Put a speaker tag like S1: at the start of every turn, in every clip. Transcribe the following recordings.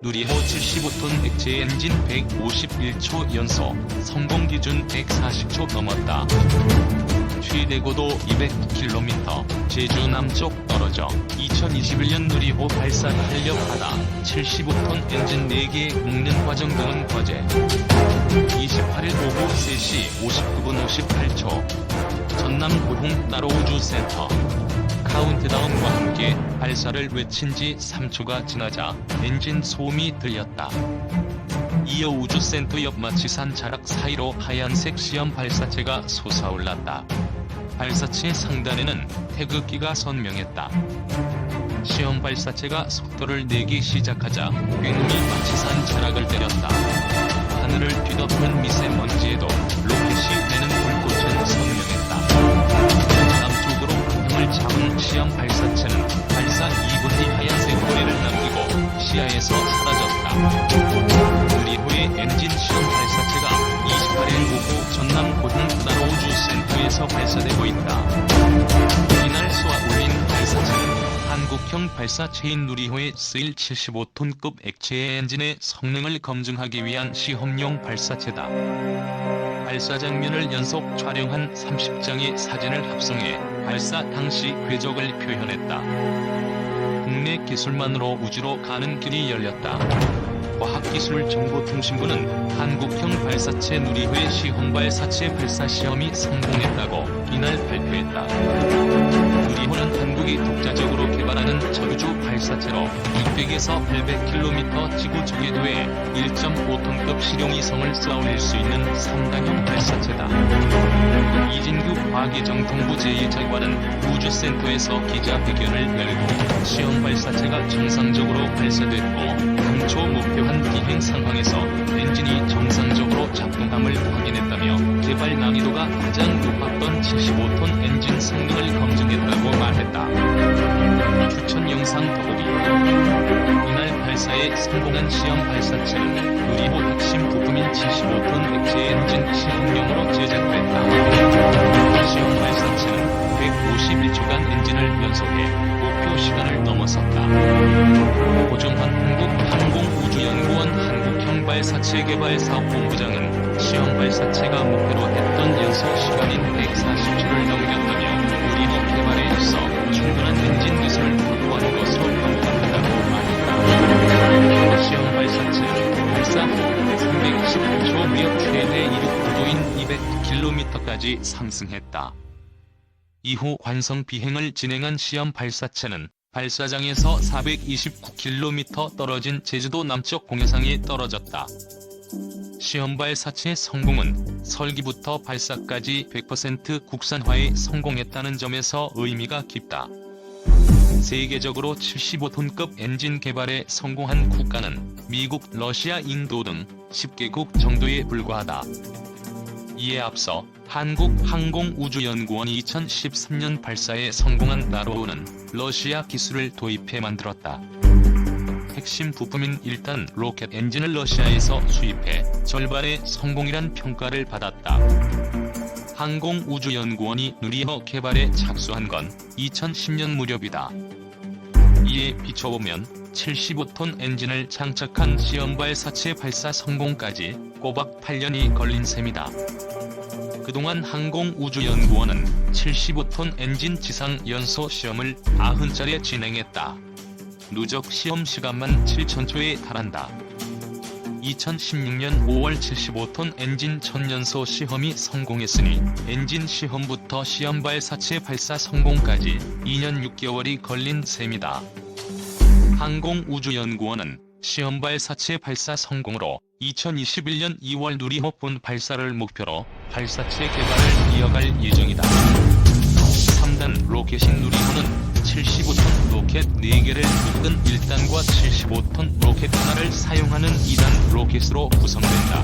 S1: 누리호 75톤 액체 엔진 151초 연소, 성공 기준 140초 넘었다. 최대 고도 209km, 제주 남쪽 떨어져 2021년 누리호 발사 탄력 하다, 75톤 엔진 4개 묶는 과정 등은 과제. 28일 오후 3시 59분 58초, 전남 고흥 나로 우주센터. 카운트다운과 함께 발사를 외친 지 3초가 지나자 엔진 소음이 들렸다. 이어 우주센터 옆 마치산 자락 사이로 하얀색 시험 발사체가 솟아올랐다. 발사체 상단에는 태극기가 선명했다. 시험 발사체가 속도를 내기 시작하자 굉음이 마치산 자락을 때렸다. 하늘을 뒤덮는 미세먼지에도 로켓이 내는 불꽃은 선명했다. 남쪽으로 방향을 잡은 시험 발사체는 발사 2분 뒤 하얀색 고리를 남기고 시야에서 사라졌다. 누리호의 엔진 시험 발사체가 28일 오후 전남 고흥 나로 우주센터에서 발사되고 있다. 이날 쏘아 올린 발사체는 한국형 발사체인 누리호에 쓰일 75톤급 액체 엔진의 성능을 검증하기 위한 시험용 발사체다. 발사 장면을 연속 촬영한 30장의 사진을 합성해 발사 당시 궤적을 표현했다. 국내 기술만으로 우주로 가는 길이 열렸다. 과학기술정보통신부는 한국형 발사체 누리호의 시험 발사체 발사 시험이 성공했다고 이날 발표했다. 누리호는 한국이 독자적으로 개발하는 저우주 발사체로 600에서 800km 지구 저궤도에 1.5톤급 실용위성을 쏘아올릴 수 있는 3단형 발사체다. 이진규 과기정통부 제1차관은 우주센터에서 기자회견을 열고 시험 발사체가 정상적으로 발사됐고 당초 목표한 비행 상황에서 엔진이 정상적으로 작동함을 확인했다며 개발 난이도가 가장 높았던 75톤 엔진 성능을 검증했다고 말했다. 추천 영상 더보기. 이날 발사에 성공한 시험 발사체는 누리호 핵심 부품인 75톤 액체 엔진 시험용으로 제작됐다. 시험 발사체는 151초간 엔진을 연소해 목표 시간을 넘어섰다. 고종환 한국항공우주연구원 한국형 발사체 개발 사업본부장은 시험 발사체가 목표로 했던 연소 시간인 140초를 넘겼다며 누리호 개발에 있어 충분한 엔진 기술을 확보한 것으로 평가한다고 말했다. 시험 발사체는 발사 후 329초 무렵 최대 이륙 고도인 200km까지 상승했다. 이후 완성 비행을 진행한 시험 발사체는 발사장에서 429km 떨어진 제주도 남쪽 공해상에 떨어졌다. 시험 발사체 성공은 설기부터 발사까지 100% 국산화에 성공했다는 점에서 의미가 깊다. 세계적으로 75톤급 엔진 개발에 성공한 국가는 미국, 러시아, 인도 등 10개국 정도에 불과하다. 이에 앞서 한국항공우주연구원이 2013년 발사에 성공한 나로호는 러시아 기술을 도입해 만들었다. 핵심 부품인 1단 로켓 엔진을 러시아에서 수입해 절반의 성공이란 평가를 받았다. 항공우주연구원이 누리호 개발에 착수한 건 2010년 무렵이다. 이에 비춰보면 75톤 엔진을 장착한 시험 발사체 발사 성공까지 꼬박 8년이 걸린 셈이다. 그동안 항공우주연구원은 75톤 엔진 지상 연소 시험을 90차례 진행했다. 누적 시험 시간만 7,000초에 달한다. 2016년 5월 75톤 엔진 첫 연소 시험이 성공했으니 엔진 시험부터 시험 발사체 발사 성공까지 2년 6개월이 걸린 셈이다. 항공우주연구원은 시험 발사체 발사 성공으로 2021년 2월 누리호 본 발사를 목표로 발사체 개발을 이어갈 예정이다. 3단 로켓인 누리호는 75톤 로켓 4개를 묶은 1단과 75톤 로켓 하나를 사용하는 2단 로켓으로 구성된다.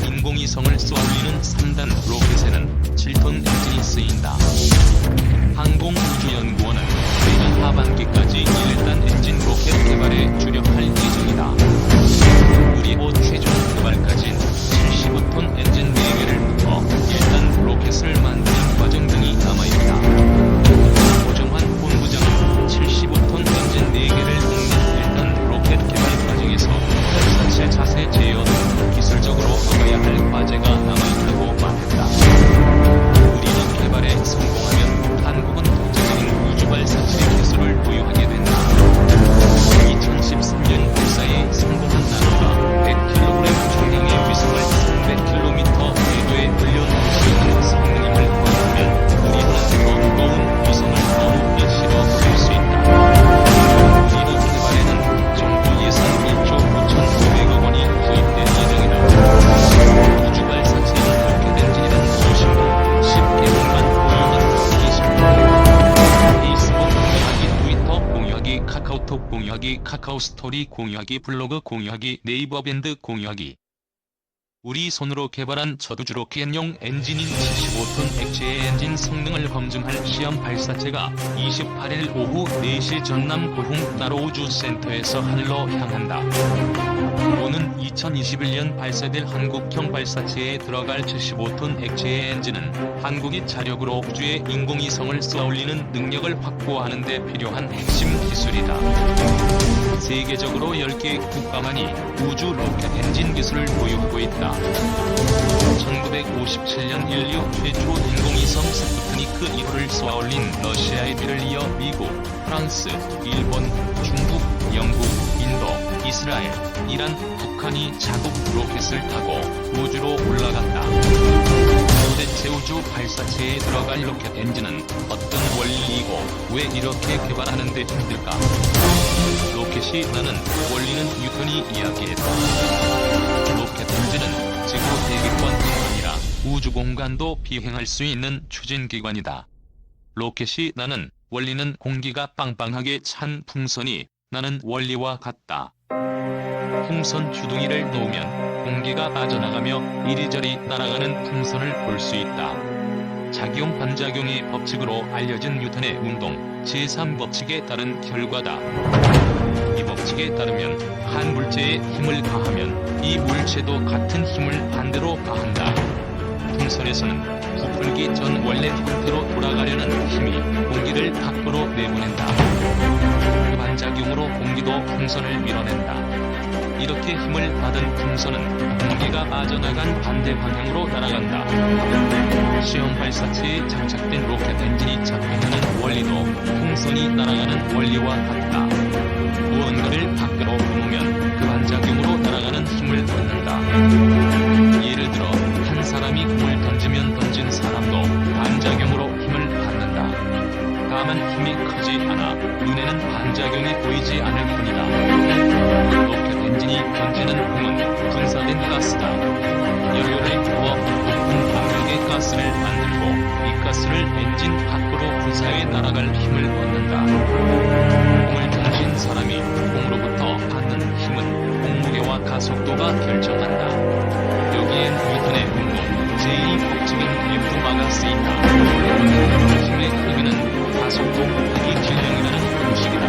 S1: 인공위성을 쏘아올리는 3단 로켓에는 7톤 엔진이 쓰인다. 항공우주연구원은 내년 하반기까지 1단 엔진 로켓 개발에 주력할 예정이다. 누리호 최종 개발까지는 75톤 엔진 4개를 붙여 1단 로켓을 만드는 과정 등이 남아있다. 고종환 본부장은 75톤 엔진 4개를 묶는 1단 로켓 개발까지 스토리 공유하기, 블로그 공유하기, 네이버 밴드 공유하기. 우리 손으로 개발한 저두주 로켓용 엔진인 75톤 액체의 엔진 성능을 검증할 시험 발사체가 28일 오후 4시 전남 고흥 나로우주센터에서 하늘로 향한다. 오는 2021년 발사될 한국형 발사체에 들어갈 75톤 액체의 엔진은 한국이 자력으로 우주에 인공위성을 쏘아올리는 능력을 확보하는 데 필요한 핵심 기술이다. 세계적으로 10개 국가만이 우주 로켓 엔진 기술을 보유하고 있다. 1957년 인류 최초 인공위성 스푸트니크 1호를 쏘아올린 러시아에 비를 이어 미국, 프랑스, 일본, 중국, 영국, 인도, 이스라엘, 이란, 북한이 자국 로켓을 타고 우주로 올라갔다. 도대체 우주 발사체에 들어갈 로켓 엔진은 어떤 원리이고 왜 이렇게 개발하는 데 힘들까? 로켓이 나는 원리는 뉴턴이 이야기했다. 로켓 엔진은 지구 대기권뿐 아니라 우주 공간도 비행할 수 있는 추진기관이다. 로켓이 나는 원리는 공기가 빵빵하게 찬 풍선이 나는 원리와 같다. 풍선 주둥이를 놓으면 공기가 빠져나가며 이리저리 날아가는 풍선을 볼 수 있다. 작용 반작용의 법칙으로 알려진 뉴턴의 운동 제3법칙에 따른 결과다. 이 법칙에 따르면 한 물체에 힘을 가하면 이 물체도 같은 힘을 반대로 가한다. 풍선에서는 부풀기 전 원래 형태로 돌아가려는 힘이 공기를 밖으로 내보낸다. 그 반작용으로 공기도 풍선을 밀어낸다. 이렇게 힘을 받은 풍선은 공기가 빠져나간 반대 방향으로 날아간다. 시험 발사체에 장착된 로켓 엔진이 작동하는 원리도 풍선이 날아가는 원리와 같다. 무언가를 밖으로 보내면 그 반작용으로 날아가는 힘을 받는다. 예를 들어 한 사람이 공을 던지면 던진 사람도 반작용으로 힘을 받는다. 다만 힘이 크지 않아 눈에는 반작용이 보이지 않을 뿐이다. 로켓 엔진이 던지는 공은 분사된 가스다. 연료를 부어 높은 압력의 가스를 만들고 이 가스를 엔진 밖으로 분사해 날아갈 힘을 얻는다. 공을 던진 사람이 공으로부터 받는 힘은 공무게와 가속도가 결정한다. 여기엔 뉴턴의 운동 제2법칙인 뉴턴화가 쓰인다. 힘의 크기는 가속도 곱하기 질량이라는 공식이다.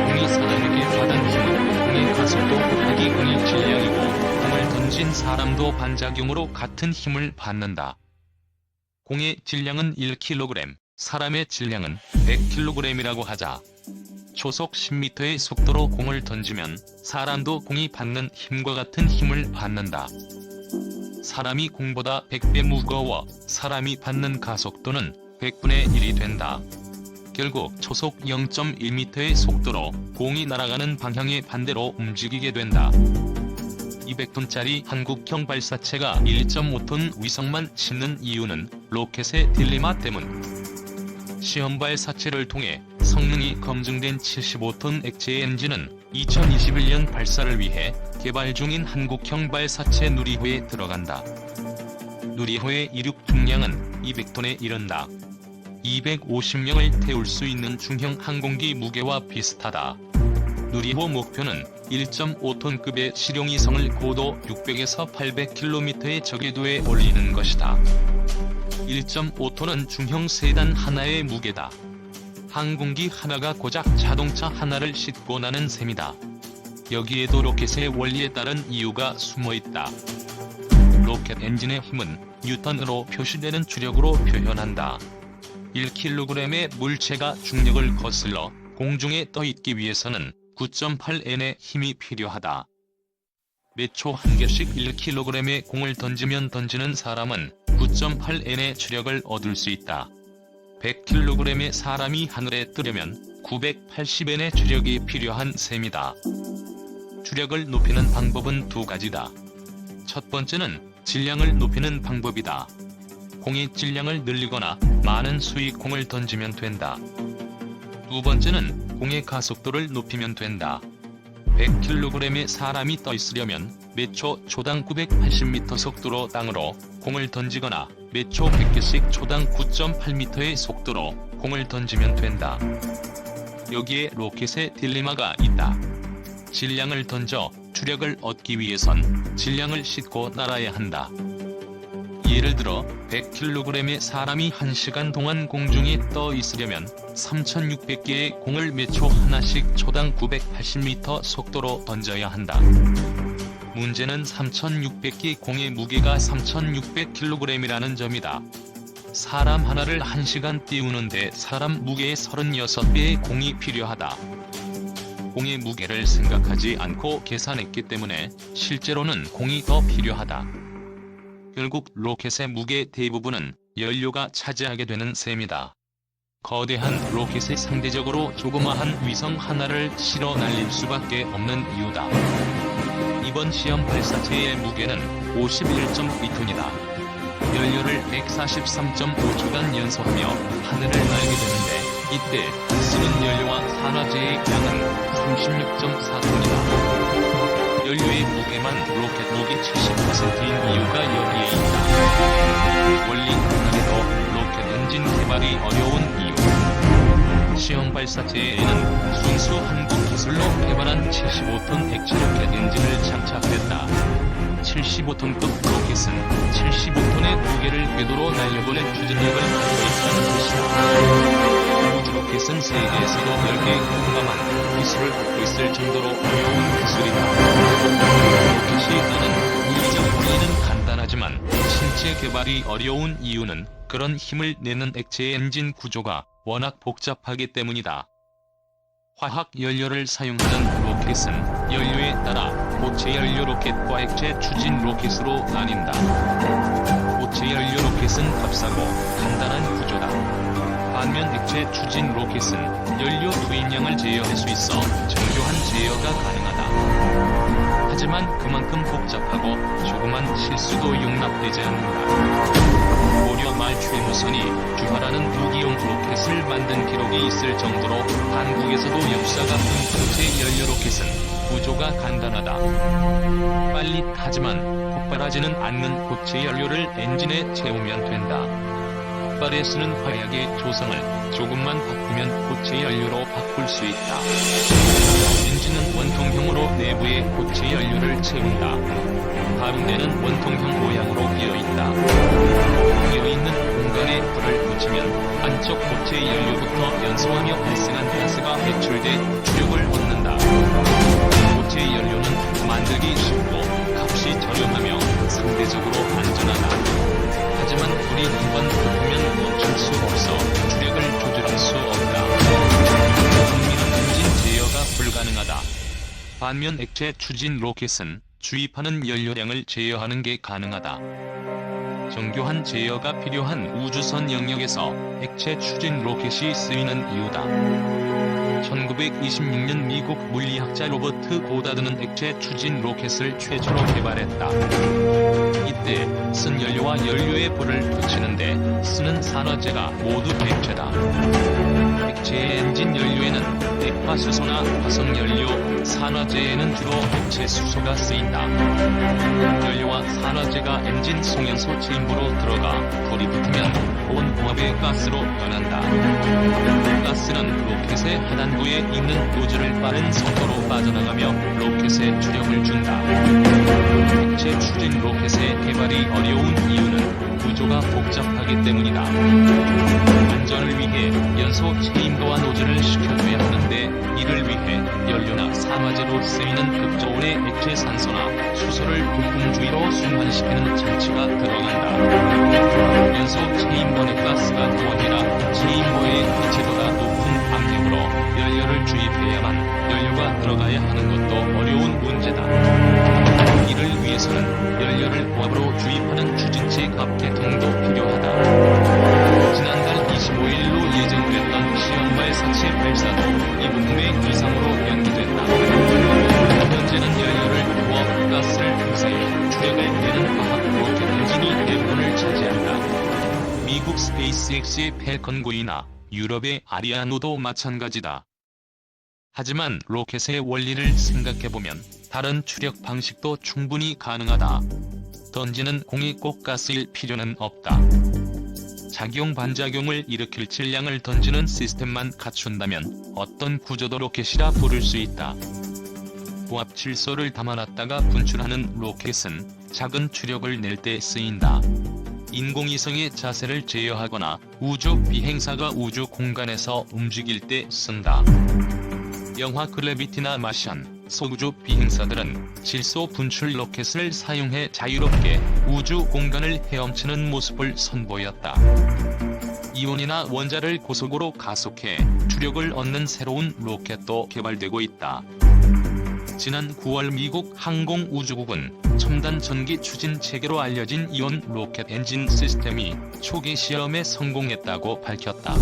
S1: 공이 사람에게 받은 힘은 공의 가속도 곱하기 공의 질량이고 공을 던진 사람도 반작용으로 같은 힘을 받는다. 공의 질량은 1kg, 사람의 질량은 100kg이라고 하자. 초속 10m의 속도로 공을 던지면 사람도 공이 받는 힘과 같은 힘을 받는다. 사람이 공보다 100배 무거워 사람이 받는 가속도는 100분의 1이 된다. 결국 초속 0.1m의 속도로 공이 날아가는 방향의 반대로 움직이게 된다. 200톤짜리 한국형 발사체가 1.5톤 위성만 싣는 이유는 로켓의 딜레마 때문. 시험 발사체를 통해 성능이 검증된 75톤 액체 엔진은 2021년 발사를 위해 개발 중인 한국형 발사체 누리호에 들어간다. 누리호의 이륙 중량은 200톤에 이른다. 250명을 태울 수 있는 중형 항공기 무게와 비슷하다. 누리호 목표는 1.5톤급의 실용위성을 고도 600에서 800km의 저궤도에 올리는 것이다. 1.5톤은 중형 세단 하나의 무게다. 항공기 하나가 고작 자동차 하나를 싣고 나는 셈이다. 여기에도 로켓의 원리에 따른 이유가 숨어있다. 로켓 엔진의 힘은 뉴턴으로 표시되는 주력으로 표현한다. 1kg의 물체가 중력을 거슬러 공중에 떠있기 위해서는 9.8N의 힘이 필요하다. 몇 초 한 개씩 1kg의 공을 던지면 던지는 사람은 9.8N의 추력을 얻을 수 있다. 100kg의 사람이 하늘에 뜨려면 980N의 추력이 필요한 셈이다. 추력을 높이는 방법은 두 가지다. 첫 번째는 질량을 높이는 방법이다. 공의 질량을 늘리거나 많은 수의 공을 던지면 된다. 두 번째는 공의 가속도를 높이면 된다. 100kg의 사람이 떠 있으려면 몇 초 초당 980m 속도로 땅으로 공을 던지거나 몇 초 100개씩 초당 9.8m의 속도로 공을 던지면 된다. 여기에 로켓의 딜레마가 있다. 질량을 던져 추력을 얻기 위해선 질량을 싣고 날아야 한다. 예를 들어 100kg의 사람이 1시간 동안 공중에 떠 있으려면 3600개의 공을 몇 초 하나씩 초당 980m 속도로 던져야 한다. 문제는 3600개 공의 무게가 3600kg이라는 점이다. 사람 하나를 1시간 띄우는데 사람 무게의 36배의 공이 필요하다. 공의 무게를 생각하지 않고 계산했기 때문에 실제로는 공이 더 필요하다. 결국 로켓의 무게 대부분은 연료가 차지하게 되는 셈이다. 거대한 로켓에 상대적으로 조그마한 위성 하나를 실어 날릴 수밖에 없는 이유다. 이번 시험 발사체의 무게는 51.2톤이다. 연료를 143.5초간 연소하며 하늘을 날게 되는데 이때 쓰는 연료와 산화제의 양은 36.4톤이다. 연료의 무게만 로켓 무게 70%인 이유가 여기에 있다. 원리 하나에도 로켓 엔진 개발이 어려운 이유. 시험 발사체에는 순수 한국 기술로 개발한 75톤 액체 로켓 엔진을 장착했다. 75톤급 로켓은 75톤의 무게를 궤도로 날려보낼 추진력을 가지고 있다는 뜻이다. 우주 로켓은 세계에서도 10개 공감한 기술을 갖고 있을 정도로 어려운 기술이다. 로켓이 따는 물리적 원리는 간단하지만 신체 개발이 어려운 이유는 그런 힘을 내는 액체 엔진 구조가 워낙 복잡하기 때문이다. 화학 연료를 사용하는 로켓은 연료에 따라 고체 연료 로켓과 액체 추진 로켓으로 나뉜다. 고체 연료 로켓은 값싸고 간단한 구조다. 반면 액체 추진 로켓은 연료 투입량을 제어할 수 있어 정교한 제어가 가능하다. 하지만 그만큼 복잡하고 조그만 실수도 용납되지 않는다. 고려 말 최무선이 주화라는 무기용 로켓을 만든 기록이 있을 정도로 한국에서도 역사 같은 고체 연료 로켓은 구조가 간단하다. 빨리 타지만 폭발하지는 않는 고체 연료를 엔진에 채우면 된다. 폭발에 쓰는 화약의 조성을 조금만 바꾸면 고체 연료로 바꿀 수 있다. 엔진은 원통형으로 내부에 고체 연료를 채운다. 가운데는 원통형 모양으로 비어있다. 비어있는 공간에 불을 붙이면 안쪽 고체 연료부터 연소하며 발생한 가스가 배출돼 추력을 얻는다. 고체 연료는 만들기 쉽고 값이 저렴하며 상대적으로 안전하다. 하지만 불이 한번 붙으면 멈출 수 없어 추력을 조절할 수 없다. 흥미는 엔진 제어가 불가능하다. 반면 액체 추진 로켓은 주입하는 연료량을 제어하는 게 가능하다. 정교한 제어가 필요한 우주선 영역에서 액체 추진 로켓이 쓰이는 이유다. 1926년 미국 물리학자 로버트 고다드는 액체 추진 로켓을 최초로 개발했다. 이때 쓴 연료와 연료에 불을 붙이는데 쓰는 산화제가 모두 액체다. 액체의 엔진 연료에는 대화수소나 화석연료, 산화제에는 주로 액체 수소가 쓰인다. 연료와 산화제가 엔진 송연소 체인부로 들어가 불이 붙으면 온 호흡의 가스로 변한다. 가스는 로켓의 하단부에 있는 노즐을 빠른 속도로 빠져나가며 로켓에 추력을 준다. 액체 추진 로켓의 개발이 어려운 이유는 구조가 복잡하기 때문이다. 안전을 위해 연소 체인부와 노즐을 시켜줘야 하는데 이를 위해 연료나 산화제로 쓰이는 극저온의 액체 산소나 수소를 부품 주위로 순환시키는 장치가 들어간다. 연소 체인부의 가스가 또 아니라 체인부의 기체보다 높은 압력으로 연료를 주입해야만 연료가 들어가야 하는 것도 어려운 문제다. 이를 위해서는 연료를 고압으로 주입하는 추진체 갑계통도 필요하다. 지난달 25일로 예정됐던 시험 발사체 발사도 이 부품의 이상으로 연기됐다. 현재는 연료를 고압 가스를 분사해 추력을 내는 화학 로켓 엔진이 대부분을 차지한다. 미국 스페이스X의 펠컨 9이나 유럽의 아리아노도 마찬가지다. 하지만 로켓의 원리를 생각해보면 다른 추력 방식도 충분히 가능하다. 던지는 공이 꼭 가스일 필요는 없다. 작용 반작용을 일으킬 질량을 던지는 시스템만 갖춘다면 어떤 구조도 로켓이라 부를 수 있다. 고압 질소를 담아놨다가 분출하는 로켓은 작은 추력을 낼 때 쓰인다. 인공위성의 자세를 제어하거나 우주 비행사가 우주 공간에서 움직일 때 쓴다. 영화 그래비티나 마션, 소우주 비행사들은 질소 분출 로켓을 사용해 자유롭게 우주 공간을 헤엄치는 모습을 선보였다. 이온이나 원자를 고속으로 가속해 추력을 얻는 새로운 로켓도 개발되고 있다. 지난 9월 미국 항공우주국은 첨단 전기 추진 체계로 알려진 이온 로켓 엔진 시스템이 초기 시험에 성공했다고 밝혔다.